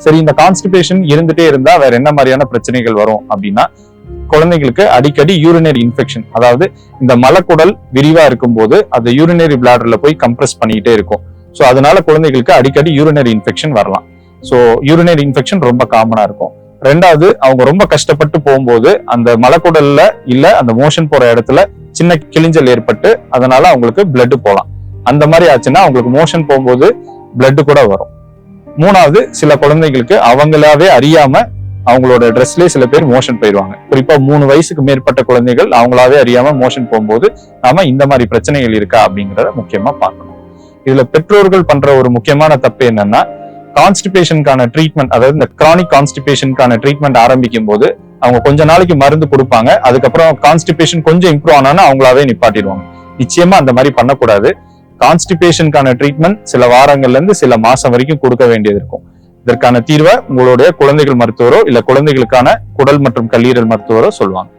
சரி, இந்த கான்ஸ்டிபேஷன் இருந்துட்டே இருந்தா வேற என்ன மாதிரியான பிரச்சனைகள் வரும் அப்படின்னா, குழந்தைகளுக்கு அடிக்கடி யூரினரி இன்ஃபெக்ஷன், அதாவது இந்த மலக்குடல் விரிவா இருக்கும்போது அது யூரினரி பிளாடர்ல போய் கம்ப்ரஸ் பண்ணிக்கிட்டே இருக்கும். ஸோ அதனால குழந்தைகளுக்கு அடிக்கடி யூரினரி இன்ஃபெக்ஷன் வரலாம். ஸோ யூரினரி இன்ஃபெக்ஷன் ரொம்ப காமனா இருக்கும். ரெண்டாவது, அவங்க ரொம்ப கஷ்டப்பட்டு போகும்போது அந்த மலக்குடல்ல இல்ல அந்த மோஷன் போற இடத்துல சின்ன கிழிஞ்சல் ஏற்பட்டு அதனால அவங்களுக்கு பிளட் போகலாம். அந்த மாதிரி ஆச்சுன்னா அவங்களுக்கு மோஷன் போகும்போது பிளட் கூட வரும். மூணாவது, சில குழந்தைகளுக்கு அவங்களாவே அறியாம அவங்களோட ட்ரெஸ்லயே சில பேர் மோஷன் போயிடுவாங்க. குறிப்பா 3 வயசுக்கு மேற்பட்ட குழந்தைகள் அவங்களாவே அறியாம மோஷன் போகும்போது நாம இந்த மாதிரி பிரச்சனைகள் இருக்கா அப்படிங்கிறத முக்கியமா பார்க்கணும். இதுல பெற்றோர்கள் பண்ற ஒரு முக்கியமான தப்பு என்னன்னா, கான்ஸ்டிபேஷனுக்கான ட்ரீட்மெண்ட், அதாவது இந்த கிரானிக் கான்ஸ்டிபேஷனுக்கான ட்ரீட்மெண்ட் ஆரம்பிக்கும் போது அவங்க கொஞ்ச நாளைக்கு மருந்து கொடுப்பாங்க. அதுக்கப்புறம் கான்ஸ்டிபேஷன் கொஞ்சம் இம்ப்ரூவ் ஆனாலும் அவங்களாவே நிப்பாட்டிடுவாங்க. நிச்சயமா அந்த மாதிரி பண்ணக்கூடாது. கான்ஸ்டிபேஷனுக்கான ட்ரீட்மெண்ட் சில வாரங்கள்ல இருந்து சில மாசம் வரைக்கும் கொடுக்க வேண்டியது இருக்கும். இதற்கான தீர்வை உங்களுடைய குழந்தைகள் மருத்துவரோ இல்ல குழந்தைகளுக்கான குடல் மற்றும் கல்லீரல் மருத்துவரோ சொல்லுவாங்க.